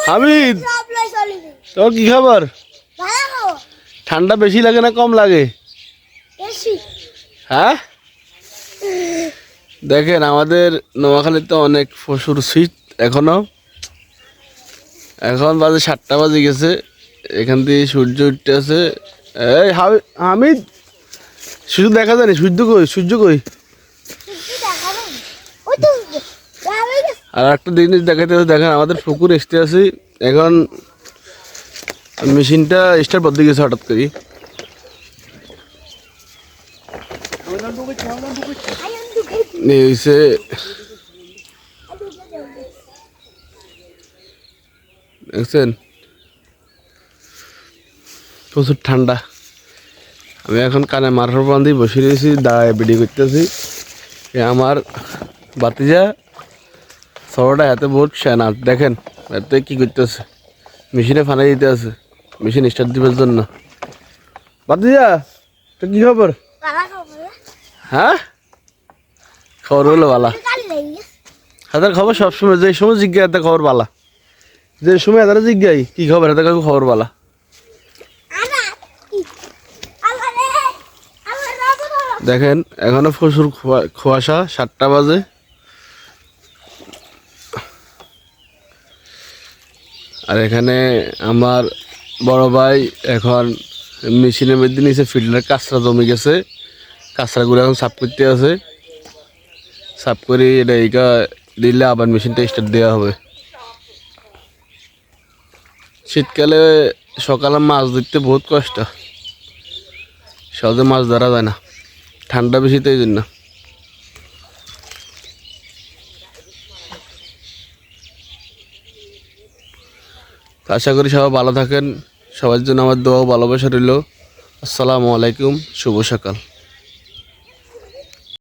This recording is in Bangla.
হামিদ, তোর কি খবর? ঠান্ডা বেশি লাগে না কম লাগে? হ্যাঁ, দেখেন আমাদের নোয়াখালীতে অনেক প্রচুর শীত এখনো। এখন বাজে 7টা বাজে গেছে, এখান দিয়ে সূর্য উঠতে আছে। এই হামিদ, সূর্য দেখা যায় না। সূর্য কই? সূর্য কই? আর একটা জিনিস দেখাতে হবে, দেখেন আমাদের পুকুর এসতে আছি। এখন মেশিনটা স্টার্ট বদলে গেছে হঠাৎ করে। দেখছেন প্রচুর ঠান্ডা। আমি এখন কানে মাথার বান্ধি বসে রয়েছি, দাঁড়ায় ভিডিও করতেছি। আমার বাতিজা সরটা এত বহুত সেনা, দেখেন এতে কি করতেছে, মেশিনে ফানাই দিতে আছে মেশিন স্টার্ট দিবার জন্য। বাতিজা, তো কি খবর? হ্যাঁ, খবর হলো বালা। হাজার খবর সবসময়, যে সময় জিজ্ঞাসা এত খবর বালা, যে সময় এত জিজ্ঞাই কি খবর, এত খবর বালা। দেখেন এখনো প্রচুর কুয়াশা, 7টা বাজে। আর এখানে আমার বড় ভাই এখন মেশিনের মধ্যে নিচে ফিল্ডের কাঁচরা জমে গেছে, কাঁচরাগুলো এখন সাফ করতে আছে। সাফ করে এটা এইটা দিলে আবার মেশিনটা স্টার্ট দেওয়া হবে। শীতকালে সকালে মাছ ধরতে বহুত কষ্ট, সহজে মাছ ধরা যায় না, ঠান্ডা বেশি তো এই জন্য। আশা করি সবাই ভালো থাকেন, সবার জন্য আমার দোয়া ভালোবাসা রইল। আসসালামু আলাইকুম, শুভ সকাল।